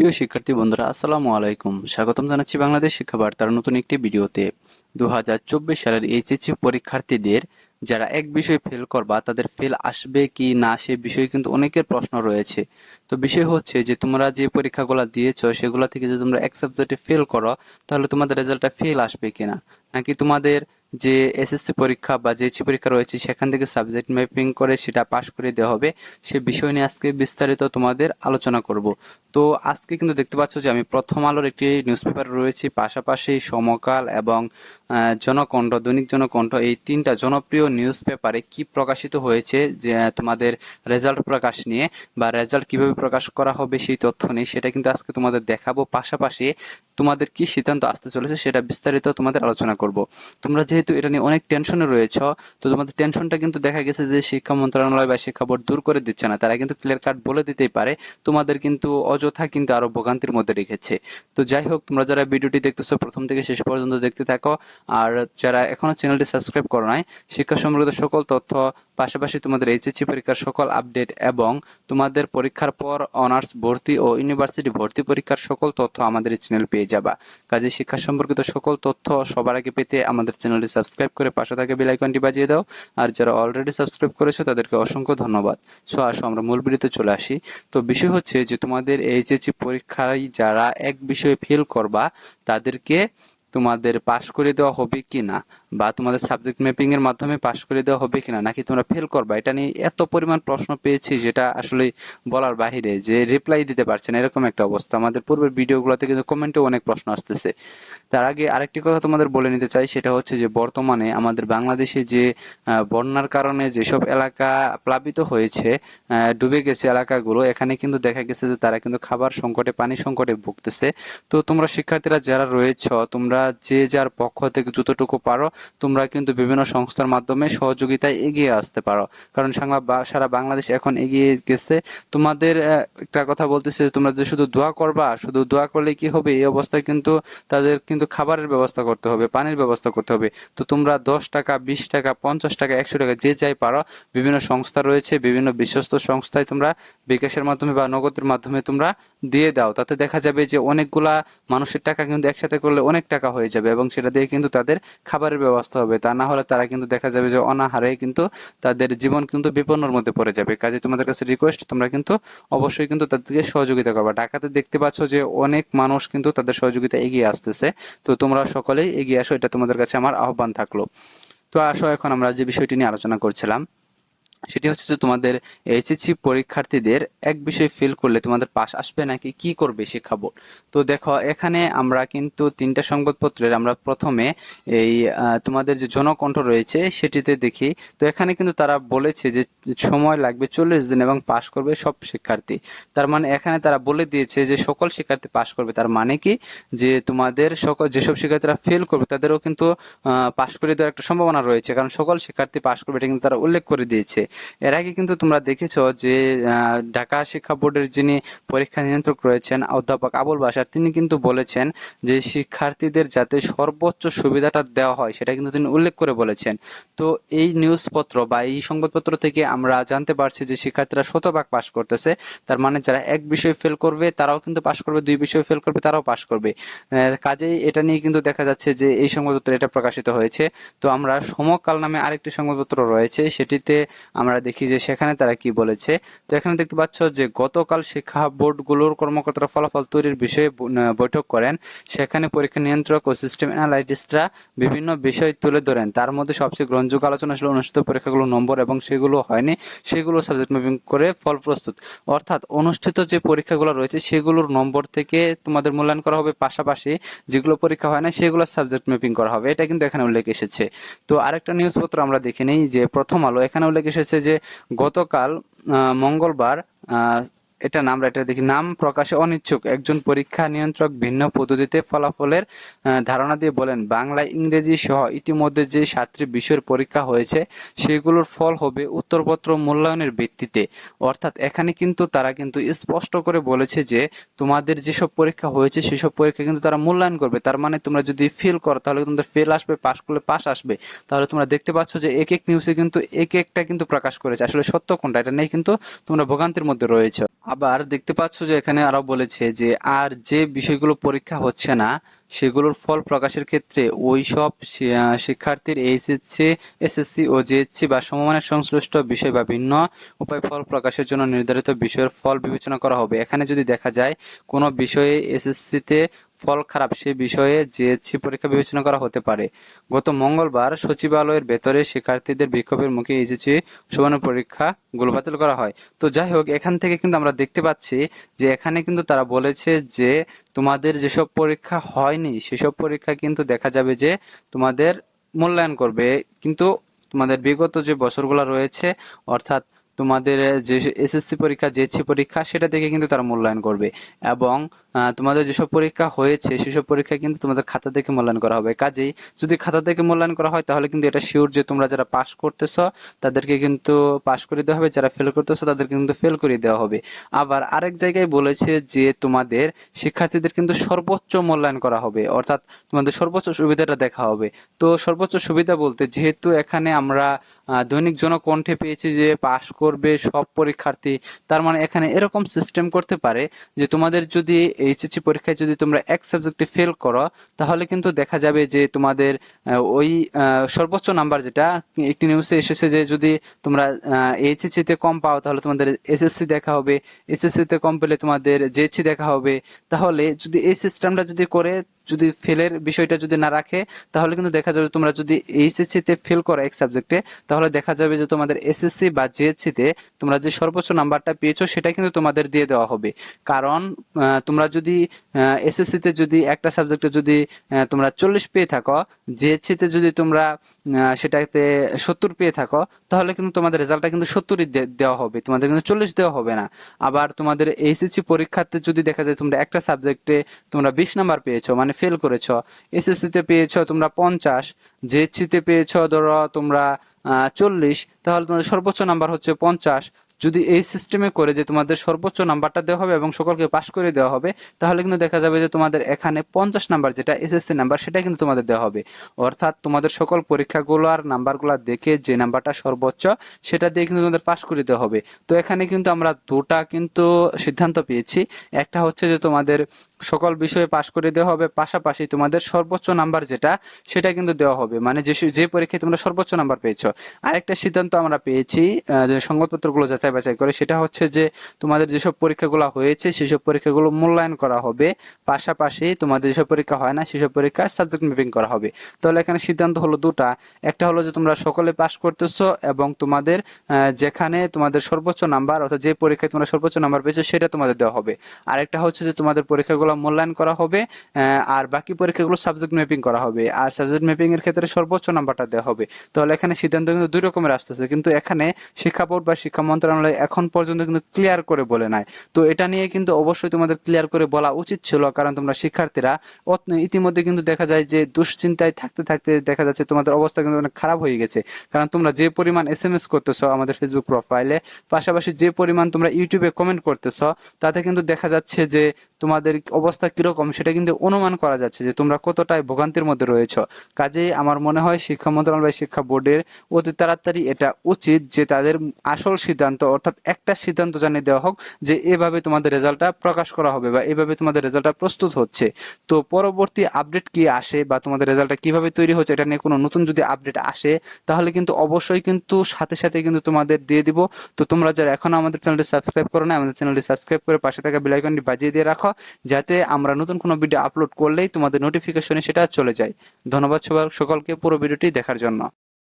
প্রিয় শিক্ষার্থী বন্ধুরা, আসসালামু আলাইকুম। স্বাগতম জানাচ্ছি বাংলাদেশ শিক্ষা বার্তার নতুন একটি ভিডিওতে। 2024 সালের এইচএসসি পরীক্ষার্থীদের যারা এক বিষয় ফেল করবা তাদের ফেল আসবে কি না সে বিষয়ে কিন্তু অনেকের প্রশ্ন রয়েছে। তো বিষয় হচ্ছে যে তোমরা যে পরীক্ষাগুলো দিয়েছো সেগুলো থেকে যদি তোমরা এক সাবজেক্টে ফেল করো তাহলে তোমাদের রেজাল্টটা ফেল আসবে কিনা, নাকি তোমাদের যে এসএসসি পরীক্ষা বা জেএসসি পরীক্ষা রয়েছে সেখান থেকে সাবজেক্ট ম্যাপিং করে সেটা পাশ করে দেওয়া হবে, সে বিষয় নিয়ে আজকে বিস্তারিত তোমাদের আলোচনা করব। তো আজকে কিন্তু দেখতে পাচ্ছ যে আমি প্রথম আলোর একটি নিউজ পেপার রয়েছে, পাশাপাশি সমকাল এবং জনকণ্ঠ, দৈনিক জনকণ্ঠ, এই তিনটা জনপ্রিয় নিউজ পেপারে কি প্রকাশিত হয়েছে যে তোমাদের রেজাল্ট প্রকাশ নিয়ে বা রেজাল্ট কিভাবে প্রকাশ করা হবে সেই তথ্য নেই, সেটা কিন্তু আজকে তোমাদের দেখাবো। পাশাপাশি তোমাদের কি সিদ্ধান্ত আসতে চলেছে সেটা বিস্তারিত তোমাদের আলোচনা করব। তোমরা যেহেতু এটা নিয়ে অনেক টেনশনে রয়েছো, তো তোমাদের টেনশনটা কিন্তু দেখা গেছে যে শিক্ষা মন্ত্রণালয় বা শিক্ষা বোর্ড দূর করে দিচ্ছে না, তারা কিন্তু ক্লিয়ার কাট বলে দিতেই পারে, তোমাদের কিন্তু অযথা কিন্তু আরো ভোগান্তির মধ্যে রেখেছে। তো যাই হোক, তোমরা যারা ভিডিওটি দেখতেছো প্রথম থেকে শেষ পর্যন্ত দেখতে থাকো, আর যারা এখনো চ্যানেলটি সাবস্ক্রাইব করো নাই, শিক্ষা সম্পর্কিত সকল তথ্য, পাশাপাশি তোমাদের এইচএসসি পরীক্ষার সকল আপডেট এবং তোমাদের পরীক্ষার পর অনার্স ভর্তি ও ইউনিভার্সিটি ভর্তি পরীক্ষার সকল তথ্য আমাদের এই চ্যানেল পেয়ে যাবা। কাজে শিক্ষা সম্পর্কিত সকল তথ্য সবার আগে পেতে আমাদের চ্যানেলটি সাবস্ক্রাইব করে পাশে থাকা বেল আইকনটি বাজিয়ে দাও। আর যারা অলরেডি সাবস্ক্রাইব করেছো তাদেরকে অসংখ্য ধন্যবাদ। সো আসো আমরা মূল ভিডিওতে চলে আসি। তো বিষয় হচ্ছে যে তোমাদের এইচএসসি পরীক্ষায় যারা এক বিষয়ে ফেল করবা তাদেরকে তোমাদের পাশ করে দেওয়া হবে কিনা, বা তোমাদের সাবজেক্ট ম্যাপিং এর মাধ্যমে পাশ করে দেওয়া হবে কিনা, নাকি তোমরা ফেল করবা, এটা নিয়ে এত পরিমাণ প্রশ্ন পেয়েছি যেটা আসলে বলার বাহিরে, যে রিপ্লাই দিতে পারছে না এরকম একটা অবস্থা। আমাদের পূর্বের ভিডিওগুলোতে কিন্তু কমেন্টে অনেক প্রশ্ন আসতেছে। তার আগে আরেকটি কথা তোমাদের বলে নিতে চাই, সেটা হচ্ছে যে বর্তমানে আমাদের বাংলাদেশে যে বন্যার কারণে যেসব এলাকা প্লাবিত হয়েছে, ডুবে গেছে এলাকাগুলো, এখানে কিন্তু দেখা গেছে যে তারা কিন্তু খাবার সংকটে, পানি সংকটে ভুগতেছে। তো তোমরা শিক্ষার্থীরা যারা রয়েছ, তোমরা যে যার পক্ষ থেকে যতটুকু পারো তোমরা কিন্তু বিভিন্ন সংস্থার মাধ্যমে সহযোগিতায় এগিয়ে আসতে পারো, কারণ সারা বাংলাদেশ এখন এগিয়ে গেছে। তোমাদের একটা কথা বলতেছে যে তোমরা যে শুধু দোয়া করবা, শুধু দোয়া করলে কি হবে, এই অবস্থায় কিন্তু তাদের কিন্তু খাবারের ব্যবস্থা করতে হবে, পানির ব্যবস্থা করতে হবে। তো তোমরা 10 টাকা, 20 টাকা, 50 টাকা, 100 টাকা, যে যাই পারো, বিভিন্ন সংস্থা রয়েছে, বিভিন্ন বিশ্বস্ত সংস্থায় তোমরা বিকাশের মাধ্যমে বা নগদের মাধ্যমে তোমরা দিয়ে দাও। তাতে দেখা যাবে যে অনেকগুলা মানুষের টাকা কিন্তু একসাথে করলে অনেক টাকা হয়ে যাবে এবং সেটা দিয়ে কিন্তু তাদের খাবারের ব্যবস্থা হবে। তা না হলে তারা কিন্তু দেখা যাবে যে অনাহারে কিন্তু তাদের জীবন কিন্তু বিপন্নর মধ্যে পড়ে যাবে। কাজে তোমাদের কাছে রিকোয়েস্ট, তোমরা কিন্তু অবশ্যই কিন্তু তাদেরকে সহযোগিতা করবা। ঢাকাতে দেখতে পাচ্ছ যে অনেক মানুষ কিন্তু তাদের সহযোগিতা এগিয়ে আসতেছে। তো তোমরা সকলেই এগিয়ে আসো, এটা তোমাদের কাছে আমার আহ্বান থাকলো। তো আসো, এখন আমরা যে বিষয়টি নিয়ে আলোচনা করছিলাম সেটি হচ্ছে যে তোমাদের এইচএসসি পরীক্ষার্থীদের এক বিষয় ফেল করলে তোমাদের পাশ আসবে নাকি কি করবে শিক্ষা বোর্ড। তো দেখো, এখানে আমরা কিন্তু তিনটা সংবাদপত্রের আমরা প্রথমে এই তোমাদের যে জনকণ্ঠ রয়েছে সেটিতে দেখি। তো এখানে কিন্তু তারা বলেছে যে সময় লাগবে 40 দিন এবং পাশ করবে সব শিক্ষার্থী। তার মানে এখানে তারা বলে দিয়েছে যে সকল শিক্ষার্থী পাশ করবে। তার মানে কি, যে তোমাদের সকল যেসব শিক্ষার্থীরা ফেল করবে তাদেরও কিন্তু পাশ করে দেওয়ার একটা সম্ভাবনা রয়েছে, কারণ সকল শিক্ষার্থী পাশ করবে এটা কিন্তু তারা উল্লেখ করে দিয়েছে। এর আগে কিন্তু তোমরা দেখেছো যে ঢাকা শিক্ষা বোর্ডের যিনি পরীক্ষা নিয়ন্ত্রক রয়েছেন অধ্যাপক আবুল বাশার, তিনি কিন্তু বলেছেন যে শিক্ষার্থীদের যাতে সর্বোচ্চ সুবিধাটা দেওয়া হয় সেটা কিন্তু তিনি উল্লেখ করে বলেছেন। তো এই নিউজপত্র বা এই সংবাদপত্র থেকে আমরা জানতে পারছি যে শিক্ষার্থীরা শতভাগ পাশ করতেছে। তার মানে যারা এক বিষয় ফেল করবে তারাও কিন্তু পাশ করবে, দুই বিষয় ফেল করবে তারাও পাশ করবে। কাজেই এটা নিয়ে কিন্তু দেখা যাচ্ছে যে এই সংবাদপত্র এটা প্রকাশিত হয়েছে। তো আমরা সমকাল নামে আরেকটি সংবাদপত্র রয়েছে, সেটিতে আমরা দেখি যে সেখানে তারা কি বলেছে। তো এখানে দেখতে পাচ্ছ যে গতকাল শিক্ষা বোর্ডগুলোর কর্মকর্তারা ফলাফল তৈরির বিষয়ে বৈঠক করেন। সেখানে পরীক্ষা নিয়ন্ত্রক ও সিস্টেম অ্যানালাইটিস্টরা বিভিন্ন বিষয় তুলে ধরেন। তার মধ্যে সবচেয়ে গ্রহণযোগ্য আলোচনা ছিল অনুষ্ঠিত পরীক্ষাগুলোর নম্বর এবং সেগুলো হয়নি সেগুলো সাবজেক্ট ম্যাপিং করে ফল প্রস্তুত। অর্থাৎ অনুষ্ঠিত যে পরীক্ষাগুলো রয়েছে সেগুলোর নম্বর থেকে তোমাদের মূল্যায়ন করা হবে, পাশাপাশি যেগুলো পরীক্ষা হয় না সেগুলো সাবজেক্ট ম্যাপিং করা হবে, এটা কিন্তু এখানে উল্লেখ এসেছে। তো আরেকটা নিউজপত্র আমরা দেখে নিই, যে প্রথম আলো, এখানে উল্লেখ এসেছে যে গতকাল মঙ্গলবার এটা আমরা এটা দেখি, নাম প্রকাশে অনিচ্ছুক একজন পরীক্ষা নিয়ন্ত্রক ভিন্ন পদ্ধতিতে ফলাফলের ধারণা দিয়ে বলেন, বাংলা, ইংরেজি সহ ইতিমধ্যে যে 7টি বিষয়ের পরীক্ষা হয়েছে সেগুলোর ফল হবে উত্তরপত্র মূল্যায়নের ভিত্তিতে। অর্থাৎ এখানে কিন্তু তারা কিন্তু স্পষ্ট করে বলেছে যে তোমাদের যেসব পরীক্ষা হয়েছে সেসব পরীক্ষা কিন্তু তারা মূল্যায়ন করবে। তার মানে তোমরা যদি ফেল করো তাহলে তোমাদের ফেল আসবে, পাস করলে পাস আসবে। তাহলে তোমরা দেখতে পাচ্ছ যে এক এক নিউজে কিন্তু এক একটা কিন্তু প্রকাশ করেছে, আসলে সত্য কোনটা এটা নেই কিন্তু তোমরা ভোগান্তির মধ্যে রয়েছে। আবার দেখতে পাচ্ছ যে এখানে আরো বলেছে যে আর যে বিষয়গুলো পরীক্ষা হচ্ছে না সেগুলোর ফল প্রকাশের ক্ষেত্রে ওই সব শিক্ষার্থীর এইচএসসি, এসএসসি ও জেএসসি বা সমমানের সংশ্লিষ্ট বিষয় বা ভিন্ন উপায় ফল প্রকাশের জন্য নির্ধারিত বিষয়ের ফল বিবেচনা করা হবে। এখানে যদি দেখা যায় কোনো বিষয়ে এসএসসিতে ফল খারাপ, সেই বিষয়ে জেএসসি পরীক্ষা বিবেচনা করা হতে পারে। গত মঙ্গলবার সচিবালয়ের ভেতরে শিক্ষার্থীদের বিক্ষোভের মুখে এইচএসসি সমানের পরীক্ষাগুলো বাতিল করা হয়। তো যাই হোক, এখান থেকে কিন্তু আমরা দেখতে পাচ্ছি যে এখানে কিন্তু তারা বলেছে যে তোমাদের যেসব পরীক্ষা হয়নি সেসব পরীক্ষা কিন্তু দেখা যাবে যে তোমাদের মূল্যায়ন করবে, কিন্তু তোমাদের বিগত যে বছরগুলো রয়েছে, অর্থাৎ তোমাদের যে এসএসসি পরীক্ষা, জেএসসি পরীক্ষা, সেটা দেখে কিন্তু তারা মূল্যায়ন করবে। এবং তোমাদের যেসব পরীক্ষা হয়েছে সেসব পরীক্ষা কিন্তু তোমাদের খাতা দেখে মূল্যায়ন করা হবে। কাজেই যদি খাতা দেখে মূল্যায়ন করা হয় তাহলে কিন্তু এটা শিওর যে তোমরা যারা পাস করতেছ তাদেরকে কিন্তু পাস করে দেওয়া হবে, যারা ফেল করতেছো তাদেরকে কিন্তু ফেল করে দেওয়া হবে। আবার আরেক জায়গায় বলেছে যে তোমাদের শিক্ষার্থীদের কিন্তু সর্বোচ্চ মূল্যায়ন করা হবে, অর্থাৎ তোমাদের সর্বোচ্চ সুবিধাটা দেখা হবে। তো সর্বোচ্চ সুবিধা বলতে যেহেতু এখানে আমরা দৈনিক জনকণ্ঠে পেয়েছি যে পাস করবে সব পরীক্ষার্থী, তার মানে এখানে এরকম সিস্টেম করতে পারে যে তোমাদের যদি এইচএসসি পরীক্ষায় যদি তোমরা এক সাবজেক্টে ফেল করো তাহলে কিন্তু দেখা যাবে যে তোমাদের ওই সর্বোচ্চ নাম্বার, যেটা একটি নিউজে এসেছে যে যদি তোমরা এইচএসসি তে কম পাও তাহলে তোমাদের এসএসসি দেখা হবে, এসএসসি তে কম পেলে তোমাদের জেএসসি দেখা হবে। তাহলে যদি এই সিস্টেমটা যদি করে, যদি ফেলের বিষয়টা যদি না রাখে, তাহলে কিন্তু দেখা যাবে তোমরা যদি এইচএসসি তে ফেল করো এক সাবজেক্টে, তাহলে দেখা যাবে যে তোমাদের এসএসসি বা জেএসসি তে তোমরা যে সর্বোচ্চ নাম্বারটা পেয়েছো সেটা কিন্তু তোমাদের দিয়ে দেওয়া হবে। কারণ তোমরা যদি এসএসসি তে যদি একটা সাবজেক্টে যদি তোমরা 40 পেয়ে থাকো, জেএসসি তে যদি তোমরা সেটাতে 70 পেয়ে থাকো, তাহলে কিন্তু তোমাদের রেজাল্টটা কিন্তু 70ই দেওয়া হবে, তোমাদের কিন্তু 40 দেওয়া হবে না। আবার তোমাদের এইচএসসি পরীক্ষাতে যদি দেখা যায় তোমরা একটা সাবজেক্টে তোমরা 20 নাম্বার পেয়েছো, মানে ফেল করেছো, এসএসসি তে পেয়েছো তোমরা 50, জেএসসি তে পেয়েছো ধরো তোমরা 40, তাহলে তোমাদের সর্বোচ্চ নাম্বার হচ্ছে 50। যদি এই সিস্টেমে করে যে তোমাদের সর্বোচ্চ নাম্বারটা দেওয়া হবে এবং সকলকে পাস করে দেওয়া হবে, তাহলে কিন্তু দেখা যাবে যে তোমাদের এখানে 50 নাম্বার, যেটা এসএসসি নাম্বার, সেটা কিন্তু তোমাদের দেওয়া হবে। অর্থাৎ তোমাদের সকল পরীক্ষাগুলোর নাম্বারগুলো দেখে যে নাম্বারটা সর্বোচ্চ সেটা দিয়ে কিন্তু তোমাদের পাস করে দেওয়া হবে। তো এখানে কিন্তু আমরা দুটা কিন্তু সিদ্ধান্ত পেয়েছি। একটা হচ্ছে যে তোমাদের সকল বিষয়ে পাস করে দেওয়া হবে, পাশাপাশি তোমাদের সর্বোচ্চ নাম্বার যেটা সেটা কিন্তু দেওয়া হবে, মানে যে পরীক্ষায় তোমরা সর্বোচ্চ নাম্বার পেয়েছো। আরেকটা সিদ্ধান্ত আমরা পেয়েছি যে সংবাদপত্রগুলো যাচাই বাছাই করে, সেটা হচ্ছে যে তোমাদের যেসব পরীক্ষাগুলো হয়েছে সেসব পরীক্ষাগুলো মূল্যায়ন করা হবে, পাশাপাশি তোমাদের যেসব পরীক্ষা হয় না সেসব পরীক্ষা সাবজেক্ট ম্যাপিং করা হবে। তাহলে এখানে সিদ্ধান্ত হলো দুটা। একটা হলো যে তোমরা সকলে পাস করতেছো এবং তোমাদের যেখানে তোমাদের সর্বোচ্চ নাম্বার, অর্থাৎ যে পরীক্ষায় তোমরা সর্বোচ্চ নাম্বার পেয়েছো সেটা তোমাদের দেওয়া হবে। আরেকটা হচ্ছে যে তোমাদের পরীক্ষাগুলো মূল্যায়ন করা হবে, আর বাকি পরীক্ষাগুলো সাবজেক্ট ম্যাপিং করা হবে, আর সাবজেক্ট ম্যাপিং এর ক্ষেত্রে সর্বোচ্চ নাম্বারটা দেওয়া হবে। তাহলে এখানে সিদ্ধান্ত কিন্তু দুই রকমের আসতেছে, কিন্তু এখানে শিক্ষা বোর্ড বা শিক্ষা মন্ত্রণালয় এখন পর্যন্ত কিন্তু ক্লিয়ার করে বলে নাই। তো এটা নিয়ে কিন্তু অবশ্যই তোমাদের ক্লিয়ার করে বলা উচিত ছিল, কারণ তোমরা শিক্ষার্থীরা ইতিমধ্যে কিন্তু দেখা যায় যে দুশ্চিন্তায় থাকতে থাকতে দেখা যাচ্ছে তোমাদের অবস্থা কিন্তু অনেক খারাপ হয়ে গেছে। কারণ তোমরা যে পরিমাণ এসএমএস করতেছো আমাদের ফেসবুক প্রোফাইলে, পাশাপাশি যে পরিমাণ তোমরা ইউটিউবে কমেন্ট করতেছো, তাতে কিন্তু দেখা যাচ্ছে যে তোমাদের অবস্থা কিরকম সেটা কিন্তু অনুমান করা যাচ্ছে যে তোমরা কতটাই ভোগান্তির মধ্যে রয়েছো। কাজেই আমার মনে হয় শিক্ষা মন্ত্রণালয়, শিক্ষা বোর্ডের অতি তাড়াতাড়ি এটা উচিত যে তাদের আসল সিদ্ধান্ত, অর্থাৎ একটা সিদ্ধান্ত জানিয়ে দেওয়া হোক যে এভাবে তোমাদের রেজাল্টটা প্রকাশ করা হবে বা এভাবে তোমাদের রেজাল্টটা প্রস্তুত হচ্ছে। তো পরবর্তী আপডেট কি আসে বা তোমাদের রেজাল্টটা কিভাবে তৈরি হচ্ছে এটা নিয়ে কোনো নতুন যদি আপডেট আসে, তাহলে কিন্তু অবশ্যই কিন্তু সাথে সাথে কিন্তু তোমাদের দিয়ে দিব। তো তোমরা যারা এখনো আমাদের চ্যানেলটি সাবস্ক্রাইব করো না, আমাদের চ্যানেলটি সাবস্ক্রাইব করে পাশে থাকা বেল আইকনটি বাজিয়ে দিয়ে রাখো, যাতে আমরা নতুন কোনো ভিডিও আপলোড করলেই তোমাদের নোটিফিকেশনে সেটা চলে যায়। ধন্যবাদ সকলকে পুরো ভিডিওটি দেখার জন্য।